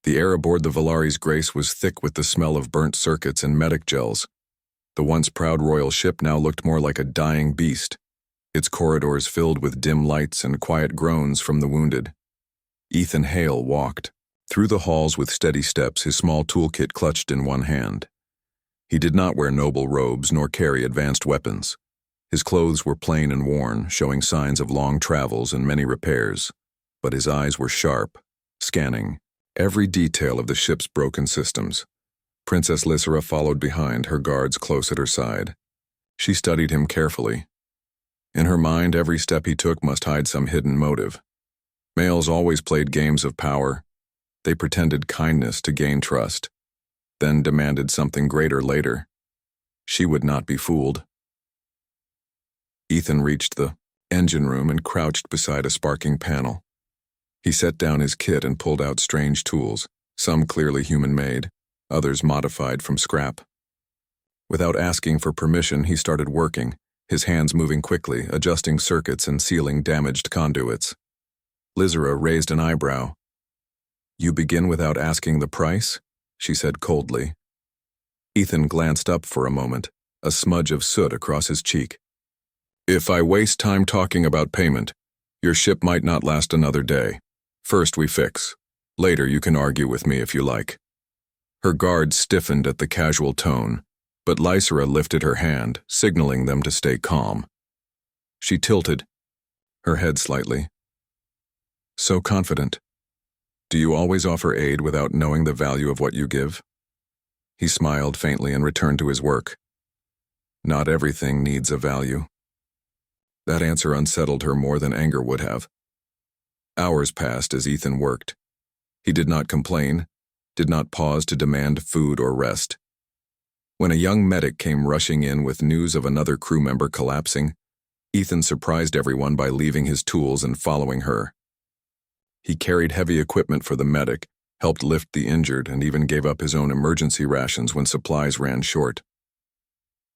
The air aboard the Valari's Grace was thick with the smell of burnt circuits and medic gels. The once proud royal ship now looked more like a dying beast, its corridors filled with dim lights and quiet groans from the wounded. Ethan Hale walked through the halls with steady steps, his small toolkit clutched in one hand. He did not wear noble robes nor carry advanced weapons. His clothes were plain and worn, showing signs of long travels and many repairs, but his eyes were sharp, scanning every detail of the ship's broken systems. Princess Lysera followed behind, her guards close at her side. She studied him carefully. In her mind, every step he took must hide some hidden motive. Males always played games of power. They pretended kindness to gain trust, then demanded something greater later. She would not be fooled. Ethan reached the engine room and crouched beside a sparking panel. He set down his kit and pulled out strange tools, some clearly human-made, others modified from scrap. Without asking for permission, he started working, his hands moving quickly, adjusting circuits and sealing damaged conduits. Lysera raised an eyebrow. "You begin without asking the price?" she said coldly. Ethan glanced up for a moment, a smudge of soot across his cheek. "If I waste time talking about payment, your ship might not last another day. First we fix. Later you can argue with me if you like." Her guards stiffened at the casual tone, but Lysera lifted her hand, signaling them to stay calm. She tilted, her head slightly. "So confident. Do you always offer aid without knowing the value of what you give?" He smiled faintly and returned to his work. "Not everything needs a value." That answer unsettled her more than anger would have. Hours passed as Ethan worked. He did not complain, did not pause to demand food or rest. When a young medic came rushing in with news of another crew member collapsing, Ethan surprised everyone by leaving his tools and following her. He carried heavy equipment for the medic, helped lift the injured, and even gave up his own emergency rations when supplies ran short.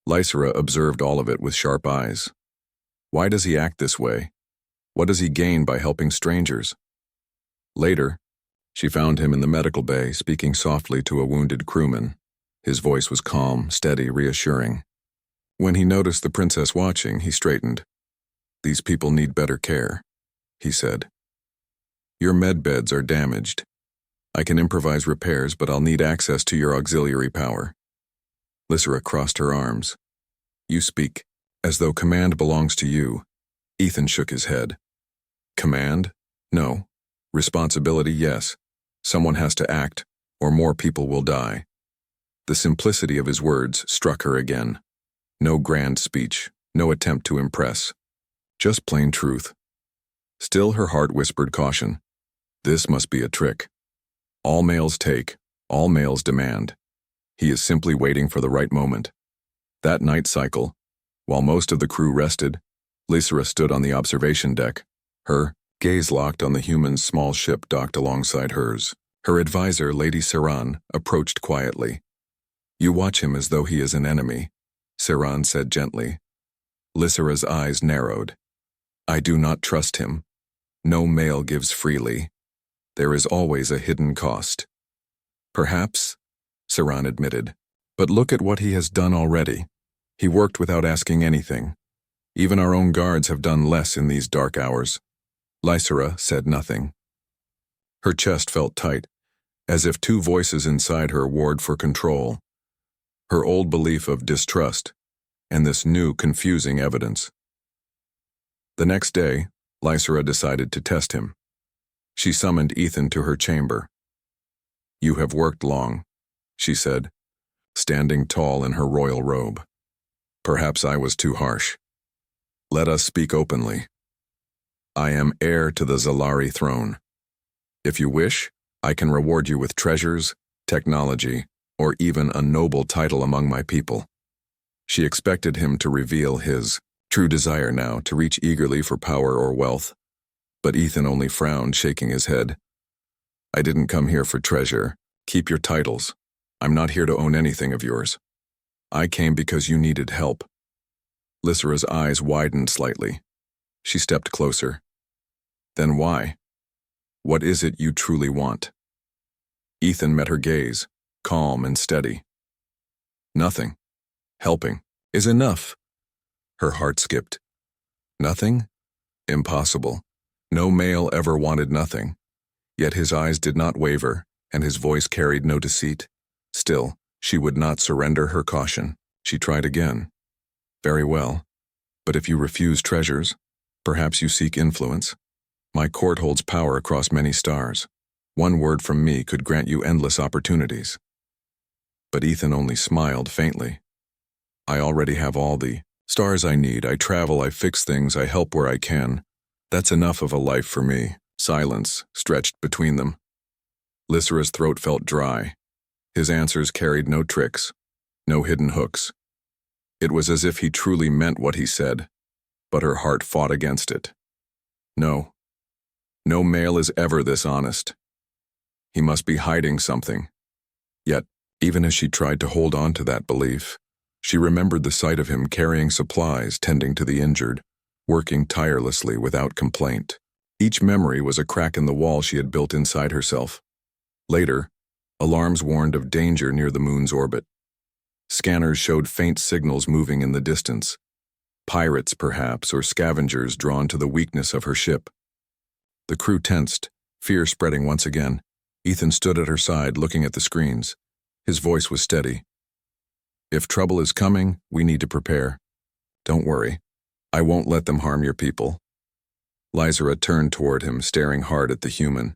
Lysera observed all of it with sharp eyes. Why does he act this way? What does he gain by helping strangers? Later, she found him in the medical bay, speaking softly to a wounded crewman. His voice was calm, steady, reassuring. When he noticed the princess watching, he straightened. "These people need better care," he said. "Your med beds are damaged. I can improvise repairs, but I'll need access to your auxiliary power." Lysera crossed her arms. "You speak as though command belongs to you." Ethan shook his head. "Command? No. Responsibility, yes. Someone has to act, or more people will die." The simplicity of his words struck her again. No grand speech, no attempt to impress. Just plain truth. Still, her heart whispered caution. This must be a trick. All males take, all males demand. He is simply waiting for the right moment. That night cycle, while most of the crew rested, Lysera stood on the observation deck, her gaze locked on the human's small ship docked alongside hers. Her advisor, Lady Seran, approached quietly. "You watch him as though he is an enemy," Seran said gently. Lysera's eyes narrowed. "I do not trust him. No male gives freely. There is always a hidden cost." "Perhaps," Seran admitted, "but look at what he has done already. He worked without asking anything. Even our own guards have done less in these dark hours." Lysera said nothing. Her chest felt tight, as if two voices inside her warred for control. Her old belief of distrust, and this new confusing evidence. The next day, Lysera decided to test him. She summoned Ethan to her chamber. "You have worked long," she said, standing tall in her royal robe. "Perhaps I was too harsh. Let us speak openly. I am heir to the Zalari throne. If you wish, I can reward you with treasures, technology, or even a noble title among my people." She expected him to reveal his true desire now, to reach eagerly for power or wealth. But Ethan only frowned, shaking his head. "I didn't come here for treasure. Keep your titles. I'm not here to own anything of yours. I came because you needed help." Lysera's eyes widened slightly. She stepped closer. "Then why? What is it you truly want?" Ethan met her gaze, calm and steady. Nothing. Helping is enough. Her heart skipped. Nothing? Impossible. No male ever wanted nothing. Yet his eyes did not waver, and his voice carried no deceit. Still, she would not surrender her caution. She tried again. Very well. But if you refuse treasures, perhaps you seek influence. My court holds power across many stars. One word from me could grant you endless opportunities. But Ethan only smiled faintly. I already have all the stars I need. I travel, I fix things, I help where I can. That's enough of a life for me. Silence stretched between them. Lysera's throat felt dry. His answers carried no tricks, no hidden hooks. It was as if he truly meant what he said, but her heart fought against it. No. No male is ever this honest. He must be hiding something. Yet, even as she tried to hold on to that belief, she remembered the sight of him carrying supplies, tending to the injured, working tirelessly without complaint. Each memory was a crack in the wall she had built inside herself. Later, alarms warned of danger near the moon's orbit. Scanners showed faint signals moving in the distance. Pirates, perhaps, or scavengers drawn to the weakness of her ship. The crew tensed, fear spreading once again. Ethan stood at her side, looking at the screens. His voice was steady. If trouble is coming, we need to prepare. Don't worry. I won't let them harm your people. Lysera turned toward him, staring hard at the human.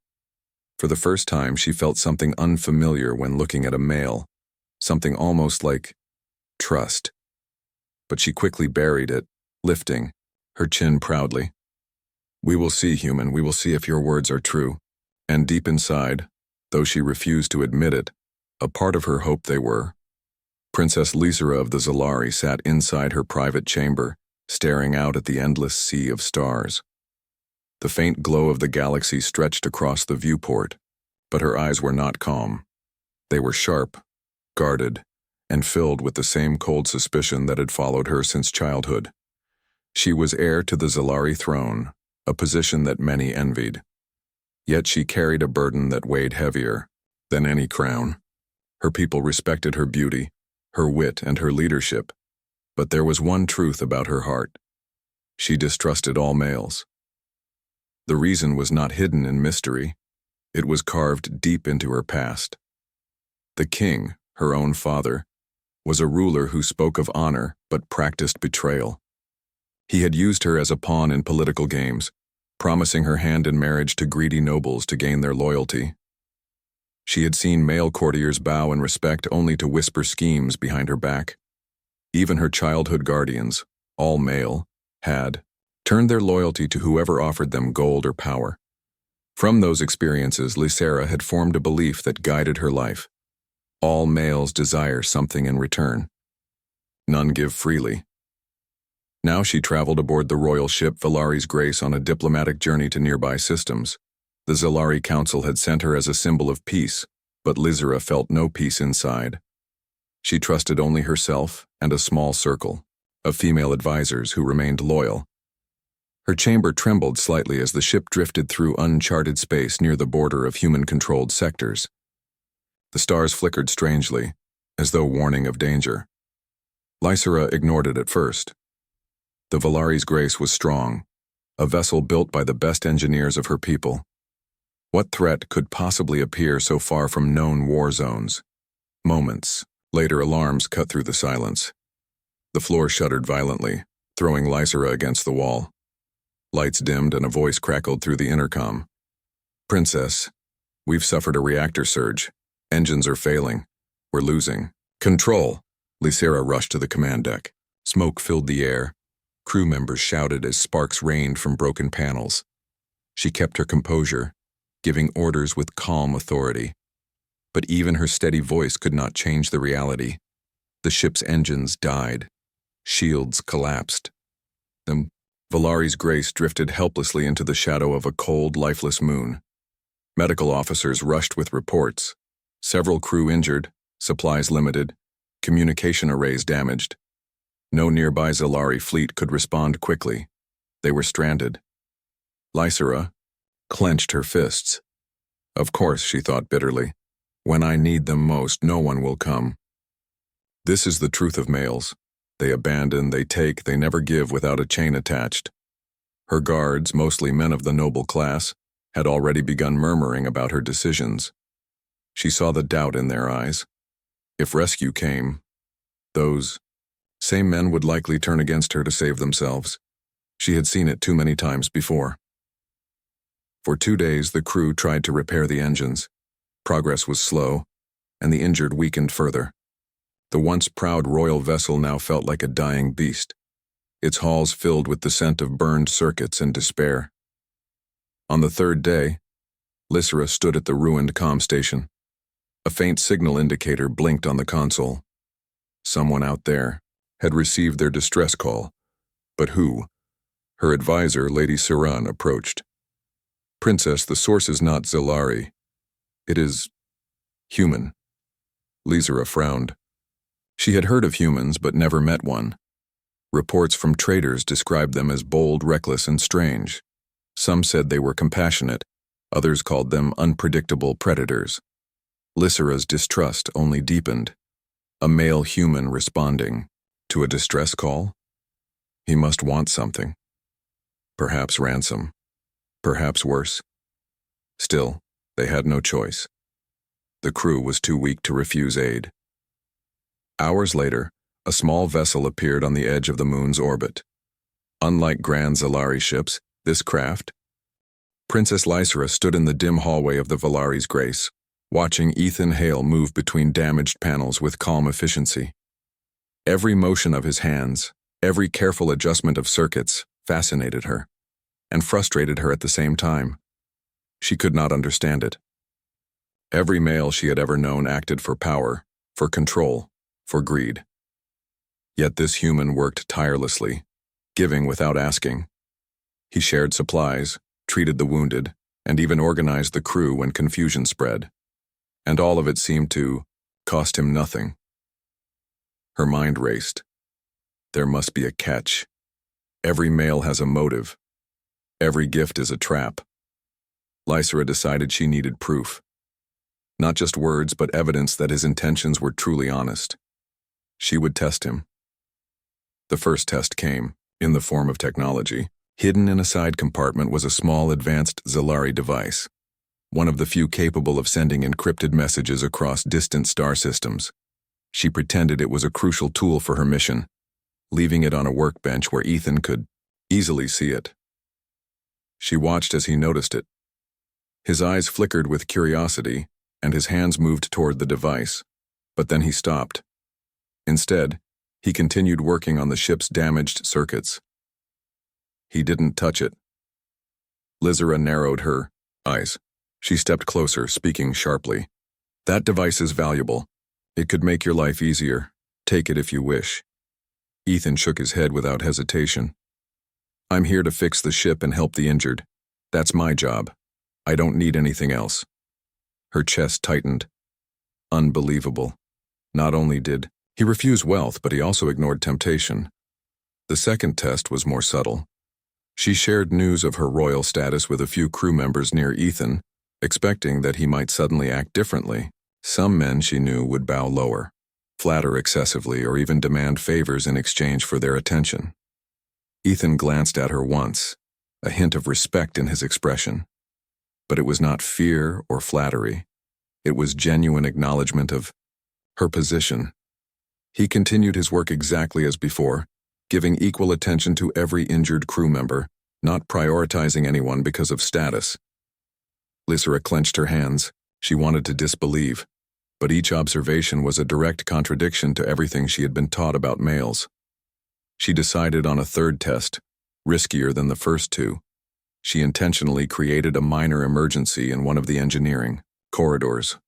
For the first time, she felt something unfamiliar when looking at a male, something almost like trust. But she quickly buried it, lifting, her chin proudly. We will see, human, we will see if your words are true. And deep inside, though she refused to admit it, a part of her hoped they were. Princess Lysera of the Zalari sat inside her private chamber, staring out at the endless sea of stars. The faint glow of the galaxy stretched across the viewport, but her eyes were not calm. They were sharp, guarded, and filled with the same cold suspicion that had followed her since childhood. She was heir to the Zalari throne, a position that many envied. Yet she carried a burden that weighed heavier than any crown. Her people respected her beauty, her wit, and her leadership. But there was one truth about her heart. She distrusted all males. The reason was not hidden in mystery. It was carved deep into her past. The king, her own father, was a ruler who spoke of honor but practiced betrayal. He had used her as a pawn in political games, promising her hand in marriage to greedy nobles to gain their loyalty. She had seen male courtiers bow in respect only to whisper schemes behind her back. Even her childhood guardians, all male, had turned their loyalty to whoever offered them gold or power. From those experiences, Lysera had formed a belief that guided her life. All males desire something in return. None give freely. Now she traveled aboard the royal ship Valari's Grace on a diplomatic journey to nearby systems. The Zalari Council had sent her as a symbol of peace, but Lysera felt no peace inside. She trusted only herself and a small circle of female advisors who remained loyal. Her chamber trembled slightly as the ship drifted through uncharted space near the border of human-controlled sectors. The stars flickered strangely, as though warning of danger. Lysera ignored it at first. The Valari's Grace was strong, a vessel built by the best engineers of her people. What threat could possibly appear so far from known war zones? Moments later, alarms cut through the silence. The floor shuddered violently, throwing Lysera against the wall. Lights dimmed and a voice crackled through the intercom. Princess, we've suffered a reactor surge. Engines are failing. We're losing. Control! Lysera rushed to the command deck. Smoke filled the air. Crew members shouted as sparks rained from broken panels. She kept her composure, giving orders with calm authority. But even her steady voice could not change the reality. The ship's engines died. Shields collapsed. The Valari's Grace drifted helplessly into the shadow of a cold, lifeless moon. Medical officers rushed with reports. Several crew injured, supplies limited, communication arrays damaged. No nearby Zalari fleet could respond quickly. They were stranded. Lysera clenched her fists. Of course, she thought bitterly. When I need them most, no one will come. This is the truth of males. They abandon, they take, they never give without a chain attached. Her guards, mostly men of the noble class, had already begun murmuring about her decisions. She saw the doubt in their eyes. If rescue came, those same men would likely turn against her to save themselves. She had seen it too many times before. For 2 days, the crew tried to repair the engines. Progress was slow, and the injured weakened further. The once proud royal vessel now felt like a dying beast, its halls filled with the scent of burned circuits and despair. On the 3rd day, Lysera stood at the ruined comm station. A faint signal indicator blinked on the console. Someone out there had received their distress call, but who? Her advisor, Lady Siran, approached. "Princess, the source is not Zilari. It is human." Lysera frowned. She had heard of humans but never met one. Reports from traders described them as bold, reckless, and strange. Some said they were compassionate, others called them unpredictable predators. Lysera's distrust only deepened. A male human responding to a distress call? He must want something. Perhaps ransom. Perhaps worse. Still, they had no choice. The crew was too weak to refuse aid. Hours later, a small vessel appeared on the edge of the moon's orbit. Unlike Grand Zilari ships, this craft, Princess Lysera stood in the dim hallway of the Valari's Grace, watching Ethan Hale move between damaged panels with calm efficiency. Every motion of his hands, every careful adjustment of circuits, fascinated her, and frustrated her at the same time. She could not understand it. Every male she had ever known acted for power, for control, for greed. Yet this human worked tirelessly, giving without asking. He shared supplies, treated the wounded, and even organized the crew when confusion spread. And all of it seemed to cost him nothing. Her mind raced. There must be a catch. Every male has a motive. Every gift is a trap. Lysera decided she needed proof. Not just words, but evidence that his intentions were truly honest. She would test him. The first test came, in the form of technology. Hidden in a side compartment was a small advanced Zilari device, one of the few capable of sending encrypted messages across distant star systems. She pretended it was a crucial tool for her mission, leaving it on a workbench where Ethan could easily see it. She watched as he noticed it. His eyes flickered with curiosity, and his hands moved toward the device, but then he stopped. Instead, he continued working on the ship's damaged circuits. He didn't touch it. Lysera narrowed her eyes. She stepped closer, speaking sharply. "That device is valuable. It could make your life easier. Take it if you wish." Ethan shook his head without hesitation. "I'm here to fix the ship and help the injured. That's my job. I don't need anything else." Her chest tightened. Unbelievable. Not only did he refuse wealth, but he also ignored temptation. The second test was more subtle. She shared news of her royal status with a few crew members near Ethan, expecting that he might suddenly act differently. Some men, she knew, would bow lower, flatter excessively, or even demand favors in exchange for their attention. Ethan glanced at her once, a hint of respect in his expression. But it was not fear or flattery. It was genuine acknowledgement of her position. He continued his work exactly as before, giving equal attention to every injured crew member, not prioritizing anyone because of status. Lysera clenched her hands. She wanted to disbelieve, but each observation was a direct contradiction to everything she had been taught about males. She decided on a third test, riskier than the first two. She intentionally created a minor emergency in one of the engineering corridors.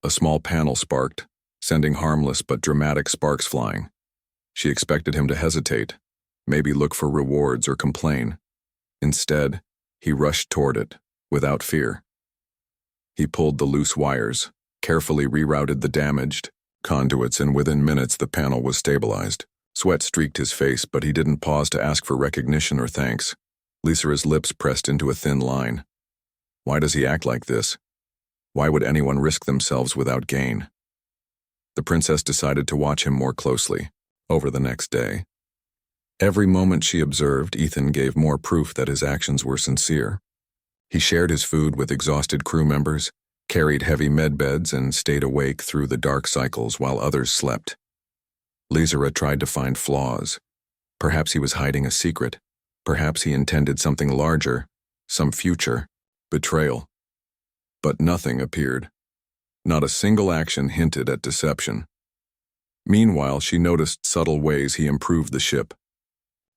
A small panel sparked, sending harmless but dramatic sparks flying. She expected him to hesitate, maybe look for rewards or complain. Instead, he rushed toward it, without fear. He pulled the loose wires, carefully rerouted the damaged conduits, and within minutes the panel was stabilized. Sweat streaked his face, but he didn't pause to ask for recognition or thanks. Lysera's lips pressed into a thin line. Why does he act like this? Why would anyone risk themselves without gain? The princess decided to watch him more closely, over the next day. Every moment she observed, Ethan gave more proof that his actions were sincere. He shared his food with exhausted crew members, carried heavy med beds, and stayed awake through the dark cycles while others slept. Lizera tried to find flaws. Perhaps he was hiding a secret. Perhaps he intended something larger, some future, betrayal. But nothing appeared. Not a single action hinted at deception. Meanwhile, she noticed subtle ways he improved the ship.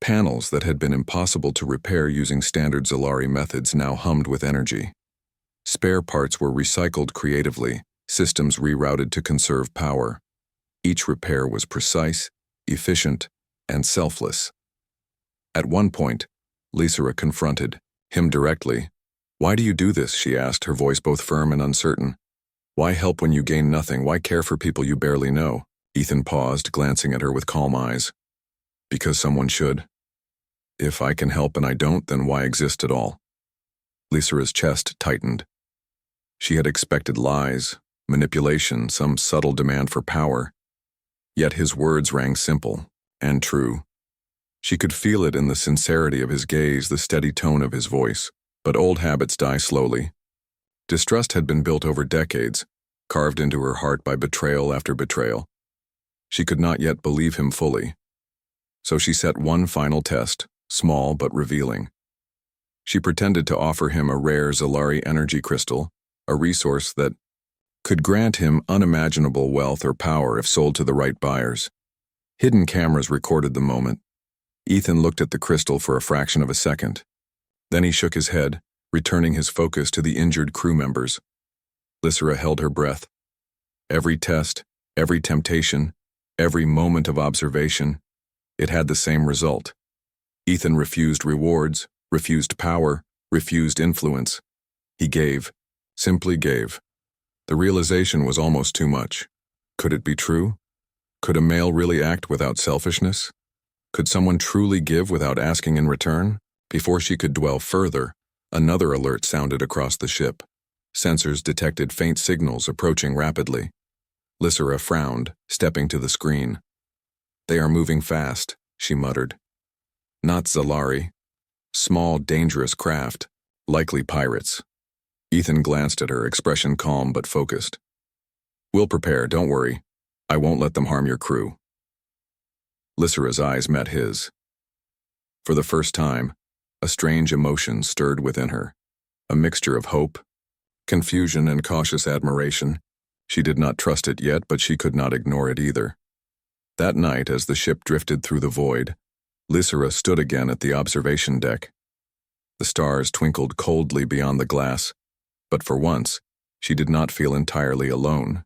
Panels that had been impossible to repair using standard Zalari methods now hummed with energy. Spare parts were recycled creatively, systems rerouted to conserve power. Each repair was precise, efficient, and selfless. At one point, Lizera confronted him directly. "Why do you do this?" she asked, her voice both firm and uncertain. "Why help when you gain nothing? Why care for people you barely know?" Ethan paused, glancing at her with calm eyes. "Because someone should. If I can help and I don't, then why exist at all?" Lizera's chest tightened. She had expected lies, manipulation, some subtle demand for power. Yet his words rang simple and true. She could feel it in the sincerity of his gaze, the steady tone of his voice. But old habits die slowly. Distrust had been built over decades, carved into her heart by betrayal after betrayal. She could not yet believe him fully. So she set one final test, small but revealing. She pretended to offer him a rare Zalari energy crystal, a resource that could grant him unimaginable wealth or power if sold to the right buyers. Hidden cameras recorded the moment. Ethan looked at the crystal for a fraction of a second. Then he shook his head, returning his focus to the injured crew members. Lizera held her breath. Every test, every temptation, every moment of observation, it had the same result. Ethan refused rewards, refused power, refused influence. He gave, simply gave. The realization was almost too much. Could it be true? Could a male really act without selfishness? Could someone truly give without asking in return? Before she could dwell further, another alert sounded across the ship. Sensors detected faint signals approaching rapidly. Lizera frowned, stepping to the screen. "They are moving fast," she muttered. "Not Zalari. Small, dangerous craft, likely pirates." Ethan glanced at her, expression calm but focused. "We'll prepare, don't worry. I won't let them harm your crew." Lizera's eyes met his. For the first time, a strange emotion stirred within her, a mixture of hope, confusion, and cautious admiration. She did not trust it yet, but she could not ignore it either. That night, as the ship drifted through the void, Lizera stood again at the observation deck. The stars twinkled coldly beyond the glass, but for once, she did not feel entirely alone.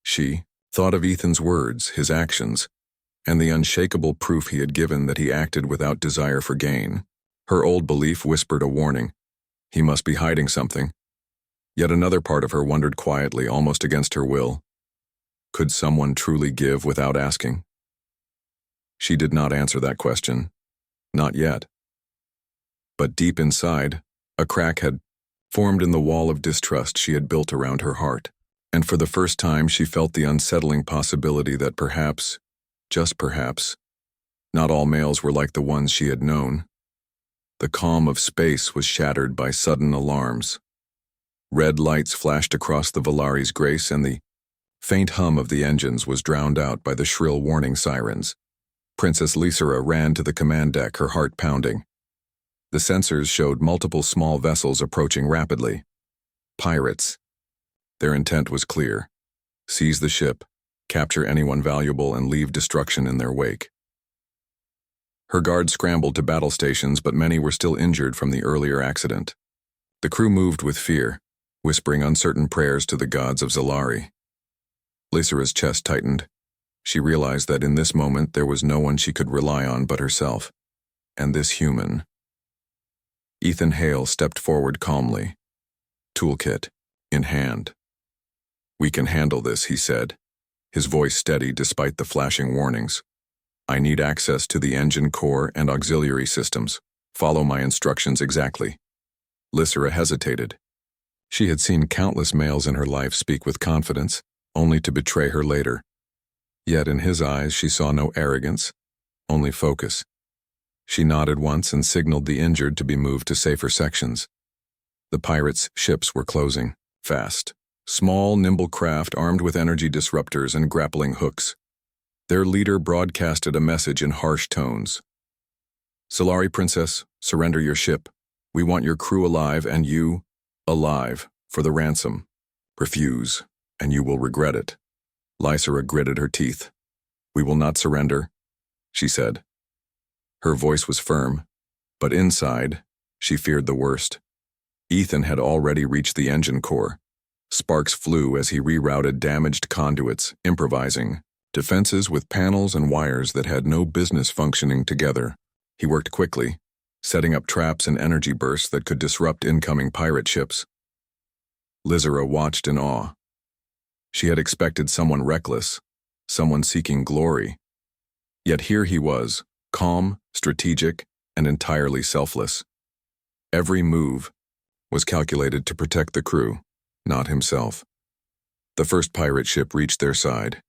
She thought of Ethan's words, his actions, and the unshakable proof he had given that he acted without desire for gain. Her old belief whispered a warning. He must be hiding something. Yet another part of her wondered quietly, almost against her will. Could someone truly give without asking? She did not answer that question. Not yet. But deep inside, a crack had formed in the wall of distrust she had built around her heart. And for the first time, she felt the unsettling possibility that perhaps, just perhaps, not all males were like the ones she had known. The calm of space was shattered by sudden alarms. Red lights flashed across the Valari's grace, and the faint hum of the engines was drowned out by the shrill warning sirens. Princess Lizera ran to the command deck, her heart pounding. The sensors showed multiple small vessels approaching rapidly. Pirates. Their intent was clear. Seize the ship, capture anyone valuable, and leave destruction in their wake. Her guards scrambled to battle stations, but many were still injured from the earlier accident. The crew moved with fear, whispering uncertain prayers to the gods of Zalari. Lizera's chest tightened. She realized that in this moment there was no one she could rely on but herself, and this human. Ethan Hale stepped forward calmly, toolkit in hand. "We can handle this," he said, his voice steady despite the flashing warnings. "I need access to the engine core and auxiliary systems. Follow my instructions exactly." Lizera hesitated. She had seen countless males in her life speak with confidence, only to betray her later. Yet in his eyes she saw no arrogance, only focus. She nodded once and signaled the injured to be moved to safer sections. The pirates' ships were closing, fast. Small, nimble craft armed with energy disruptors and grappling hooks. Their leader broadcasted a message in harsh tones. "Solari Princess, surrender your ship. We want your crew alive and you, alive, for the ransom. Refuse, and you will regret it." Lysera gritted her teeth. "We will not surrender," she said. Her voice was firm, but inside, she feared the worst. Ethan had already reached the engine core. Sparks flew as he rerouted damaged conduits, improvising defenses with panels and wires that had no business functioning together. He worked quickly, setting up traps and energy bursts that could disrupt incoming pirate ships. Lysera watched in awe. She had expected someone reckless, someone seeking glory. Yet here he was, calm, strategic, and entirely selfless. Every move was calculated to protect the crew, not himself. The first pirate ship reached their side.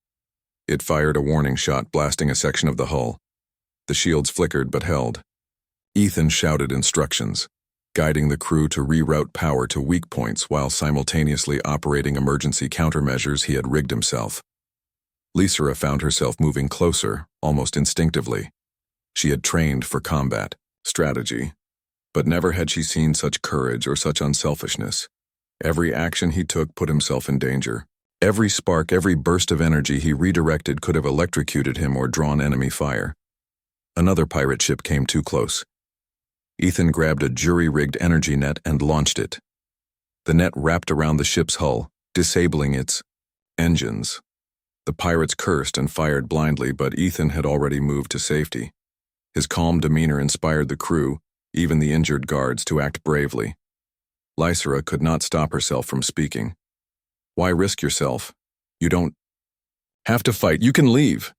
It fired a warning shot, blasting a section of the hull. The shields flickered but held. Ethan shouted instructions, guiding the crew to reroute power to weak points while simultaneously operating emergency countermeasures he had rigged himself. Lysera found herself moving closer, almost instinctively. She had trained for combat, strategy, but never had she seen such courage or such unselfishness. Every action he took put himself in danger. Every spark, every burst of energy he redirected could have electrocuted him or drawn enemy fire. Another pirate ship came too close. Ethan grabbed a jury-rigged energy net and launched it. The net wrapped around the ship's hull, disabling its engines. The pirates cursed and fired blindly, but Ethan had already moved to safety. His calm demeanor inspired the crew, even the injured guards, to act bravely. Lysera could not stop herself from speaking. "Why risk yourself? You don't have to fight. You can leave."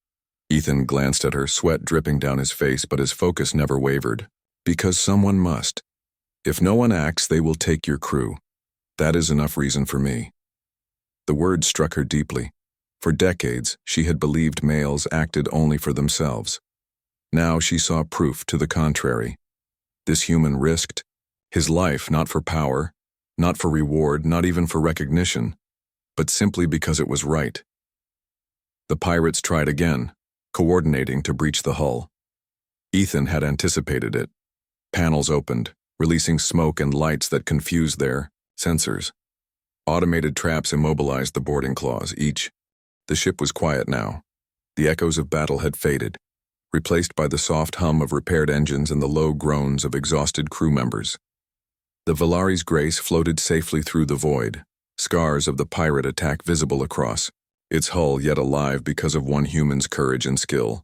Ethan glanced at her, sweat dripping down his face, but his focus never wavered. "Because someone must. If no one acts, they will take your crew. That is enough reason for me." The words struck her deeply. For decades, she had believed males acted only for themselves. Now she saw proof to the contrary. This human risked his life not for power, not for reward, not even for recognition, but simply because it was right. The pirates tried again, coordinating to breach the hull. Ethan had anticipated it. Panels opened, releasing smoke and lights that confused their sensors. Automated traps immobilized the boarding claws, each. The ship was quiet now. The echoes of battle had faded, replaced by the soft hum of repaired engines and the low groans of exhausted crew members. The Valari's Grace floated safely through the void, scars of the pirate attack visible across, its hull yet alive because of one human's courage and skill.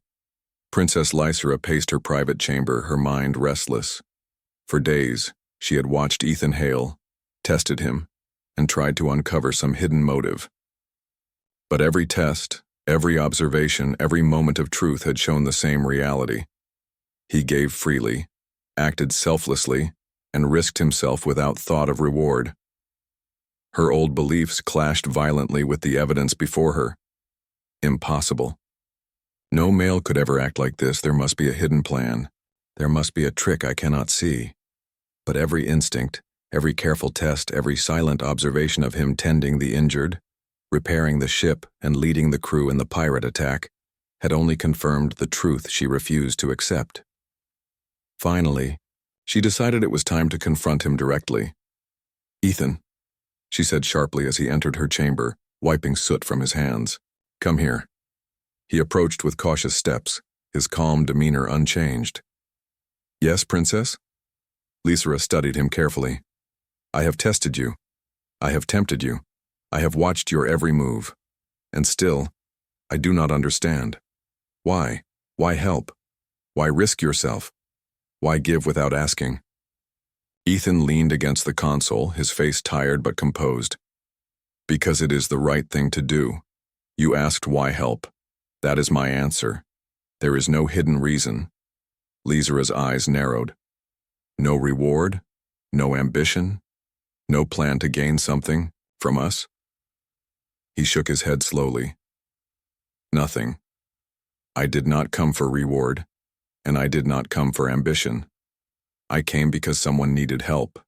Princess Lysera paced her private chamber, her mind restless. For days, she had watched Ethan Hale, tested him, and tried to uncover some hidden motive. But every test, every observation, every moment of truth had shown the same reality. He gave freely, acted selflessly, and risked himself without thought of reward. Her old beliefs clashed violently with the evidence before her. Impossible. No male could ever act like this. There must be a hidden plan. There must be a trick I cannot see. But every instinct, every careful test, every silent observation of him tending the injured, repairing the ship, and leading the crew in the pirate attack had only confirmed the truth she refused to accept. Finally, she decided it was time to confront him directly. "Ethan," she said sharply as he entered her chamber, wiping soot from his hands. "Come here." He approached with cautious steps, his calm demeanor unchanged. "Yes, Princess?" Lysera studied him carefully. "I have tested you. I have tempted you. I have watched your every move. And still, I do not understand. Why? Why help? Why risk yourself? Why give without asking?" Ethan leaned against the console, his face tired but composed. "Because it is the right thing to do. You asked why help. That is my answer. There is no hidden reason." Lysera's eyes narrowed. "No reward? No ambition? No plan to gain something from us? He shook his head slowly. Nothing. I did not come for reward, and I did not come for ambition. I came because someone needed help.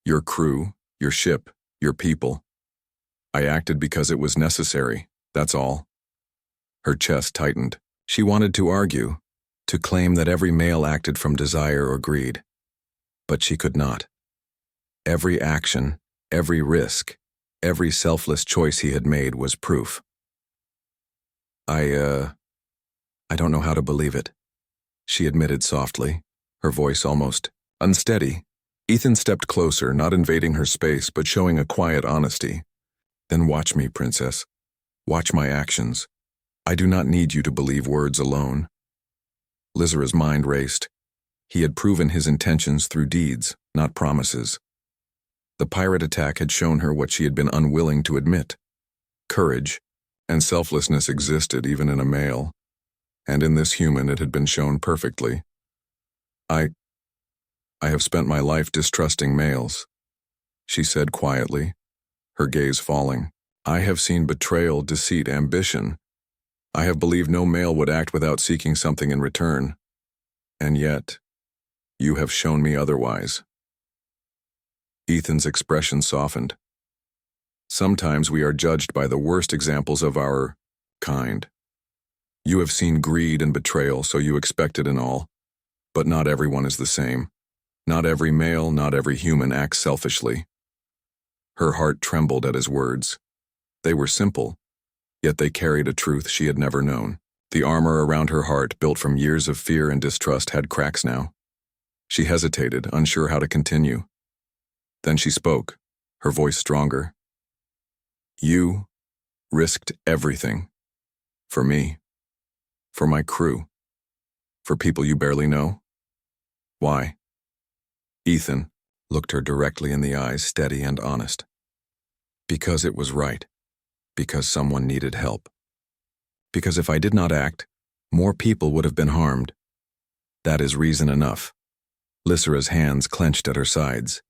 Your crew, your ship, your people. I acted because it was necessary, that's all. Her chest tightened. She wanted to argue, to claim that every male acted from desire or greed. But she could not. Every action, every risk, every selfless choice he had made was proof. I don't know how to believe it, she admitted softly, her voice almost unsteady. Ethan stepped closer, not invading her space, but showing a quiet honesty. Then watch me, princess. Watch my actions. I do not need you to believe words alone. Lizara's mind raced. He had proven his intentions through deeds, not promises. The pirate attack had shown her what she had been unwilling to admit. Courage and selflessness existed even in a male, and in this human it had been shown perfectly. I have spent my life distrusting males, she said quietly, her gaze falling. I have seen betrayal, deceit, ambition. I have believed no male would act without seeking something in return. And yet, you have shown me otherwise. Ethan's expression softened. Sometimes we are judged by the worst examples of our kind. You have seen greed and betrayal, so you expect it in all. But not everyone is the same. Not every male, not every human acts selfishly. Her heart trembled at his words. They were simple, yet they carried a truth she had never known. The armor around her heart, built from years of fear and distrust, had cracks now. She hesitated, unsure how to continue. Then she spoke, her voice stronger. You risked everything. For me. For my crew. For people you barely know. Why? Ethan looked her directly in the eyes, steady and honest. Because it was right. Because someone needed help. Because if I did not act, more people would have been harmed. That is reason enough. Lysera's hands clenched at her sides.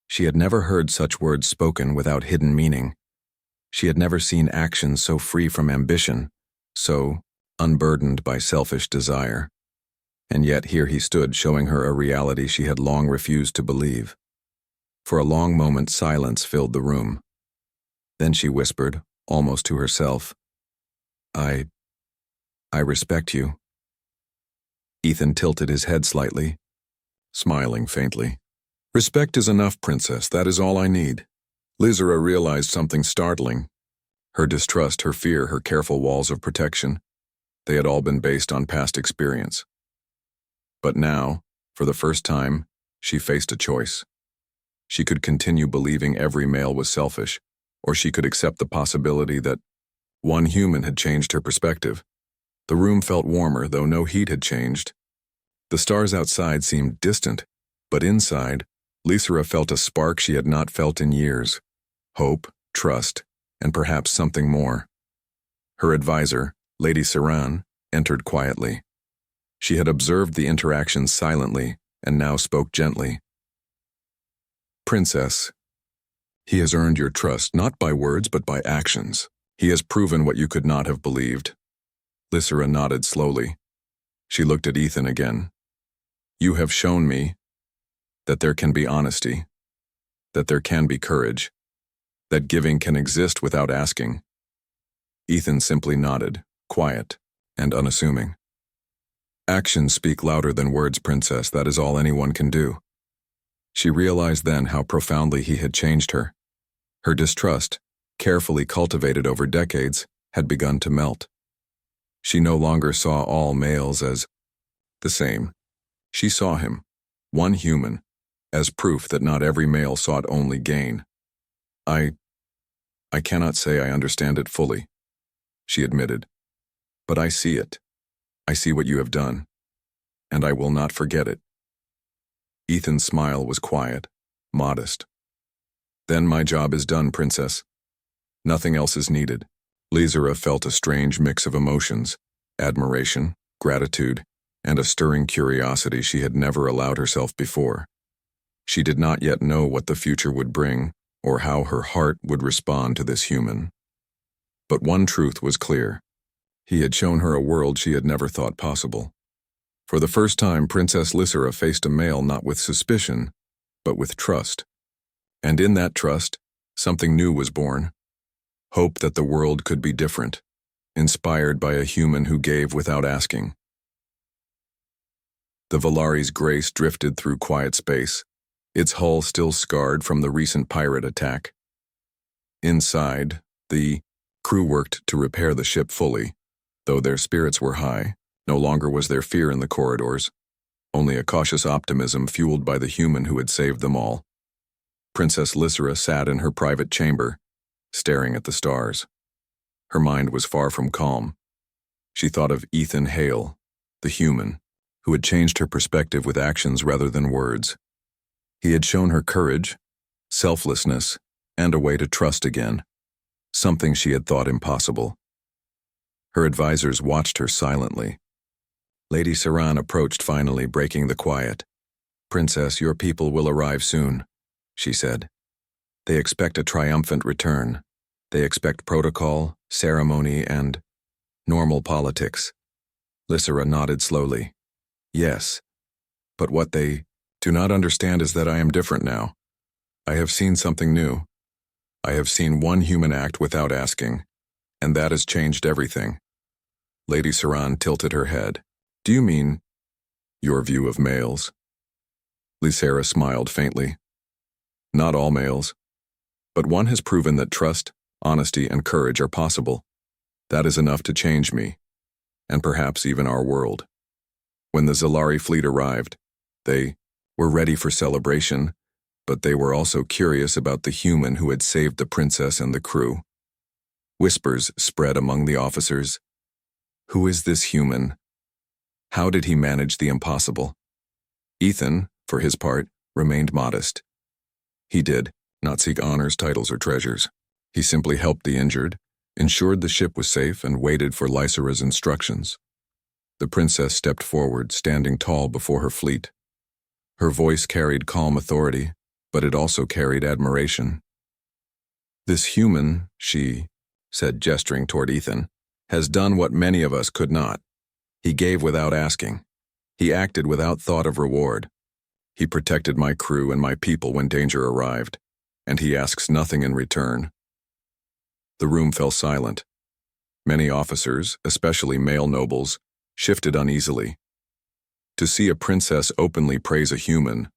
She had never heard such words spoken without hidden meaning. She had never seen actions so free from ambition, so unburdened by selfish desire. And yet here he stood, showing her a reality she had long refused to believe. For a long moment, silence filled the room. Then she whispered, almost to herself, I respect you. Ethan tilted his head slightly, smiling faintly. Respect is enough, princess. That is all I need. Lizara realized something startling. Her distrust, her fear, her careful walls of protection, they had all been based on past experience. But now, for the first time, she faced a choice. She could continue believing every male was selfish, or she could accept the possibility that one human had changed her perspective. The room felt warmer, though no heat had changed. The stars outside seemed distant, but inside, Lysara felt a spark she had not felt in years. Hope, trust, and perhaps something more. Her advisor, Lady Saran, entered quietly. She had observed the interaction silently and now spoke gently. Princess, he has earned your trust not by words but by actions. He has proven what you could not have believed. Lysara nodded slowly. She looked at Ethan again. You have shown me that there can be honesty, that there can be courage, that giving can exist without asking. Ethan simply nodded, quiet and unassuming. Actions speak louder than words, princess. That is all anyone can do. She realized then how profoundly he had changed her. Her distrust, carefully cultivated over decades, had begun to melt. She no longer saw all males as the same. She saw him, one human, as proof that not every male sought only gain. I cannot say I understand it fully, she admitted. But I see it. I see what you have done, and I will not forget it. Ethan's smile was quiet, modest. Then my job is done, princess. Nothing else is needed. Lysara felt a strange mix of emotions, admiration, gratitude, and a stirring curiosity she had never allowed herself before. She did not yet know what the future would bring, or how her heart would respond to this human. But one truth was clear. He had shown her a world she had never thought possible. For the first time, Princess Lysera faced a male not with suspicion, but with trust. And in that trust, something new was born. Hope that the world could be different, inspired by a human who gave without asking. The Valari's grace drifted through quiet space, its hull still scarred from the recent pirate attack. Inside, the crew worked to repair the ship fully. Though their spirits were high, no longer was there fear in the corridors, only a cautious optimism fueled by the human who had saved them all. Princess Lysera sat in her private chamber, staring at the stars. Her mind was far from calm. She thought of Ethan Hale, the human, who had changed her perspective with actions rather than words. He had shown her courage, selflessness, and a way to trust again, something she had thought impossible. Her advisors watched her silently. Lady Saran approached finally, breaking the quiet. "Princess, your people will arrive soon," she said. "They expect a triumphant return. They expect protocol, ceremony, and normal politics." Lysera nodded slowly. "Yes, but what they do not understand is that I am different now. I have seen something new. I have seen one human act without asking, and that has changed everything." Lady Saran tilted her head. "Do you mean your view of males?" Lysera smiled faintly. "Not all males, but one has proven that trust, honesty, and courage are possible. That is enough to change me, and perhaps even our world." When the Zalari fleet arrived, they were ready for celebration, but they were also curious about the human who had saved the princess and the crew. Whispers spread among the officers. Who is this human? How did he manage the impossible? Ethan, for his part, remained modest. He did not seek honors, titles, or treasures. He simply helped the injured, ensured the ship was safe, and waited for Lysera's instructions. The princess stepped forward, standing tall before her fleet. Her voice carried calm authority, but it also carried admiration. "This human," she said, gesturing toward Ethan, "has done what many of us could not. He gave without asking. He acted without thought of reward. He protected my crew and my people when danger arrived, and he asks nothing in return." The room fell silent. Many officers, especially male nobles, shifted uneasily. To see a princess openly praise a human,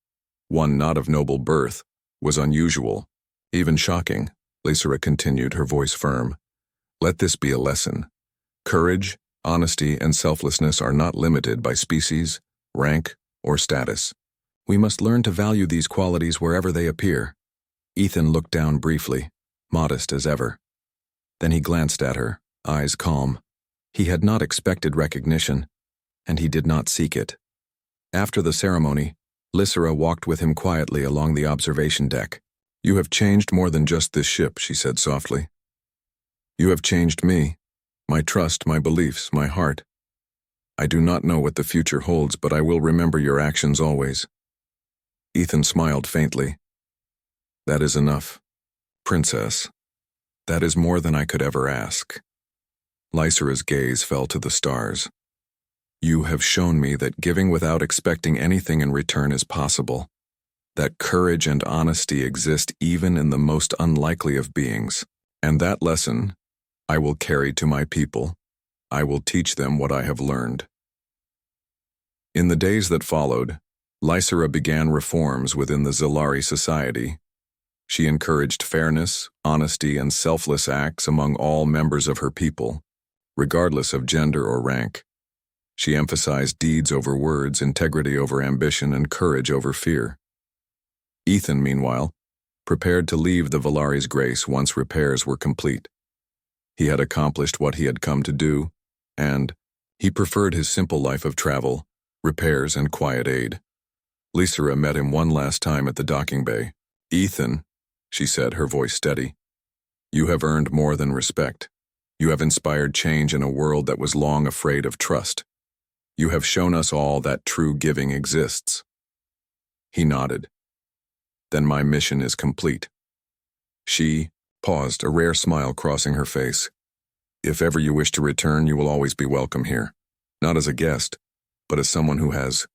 one not of noble birth, was unusual, even shocking. Lysera continued, her voice firm. "Let this be a lesson. Courage, honesty, and selflessness are not limited by species, rank, or status. We must learn to value these qualities wherever they appear." Ethan looked down briefly, modest as ever. Then he glanced at her, eyes calm. He had not expected recognition, and he did not seek it. After the ceremony, Lysera walked with him quietly along the observation deck. "You have changed more than just this ship," she said softly. "You have changed me, my trust, my beliefs, my heart. I do not know what the future holds, but I will remember your actions always." Ethan smiled faintly. "That is enough, Princess. That is more than I could ever ask." Lysera's gaze fell to the stars. "You have shown me that giving without expecting anything in return is possible, that courage and honesty exist even in the most unlikely of beings, and that lesson I will carry to my people. I will teach them what I have learned." In the days that followed, Lysera began reforms within the Zalari society. She encouraged fairness, honesty, and selfless acts among all members of her people, regardless of gender or rank. She emphasized deeds over words, integrity over ambition, and courage over fear. Ethan, meanwhile, prepared to leave the Valari's grace once repairs were complete. He had accomplished what he had come to do, and he preferred his simple life of travel, repairs, and quiet aid. Lysera met him one last time at the docking bay. "Ethan," she said, her voice steady, "you have earned more than respect. You have inspired change in a world that was long afraid of trust. You have shown us all that true giving exists." He nodded. then my mission is complete." She paused, a rare smile crossing her face. "If ever you wish to return, you will always be welcome here. Not as a guest, but as someone who has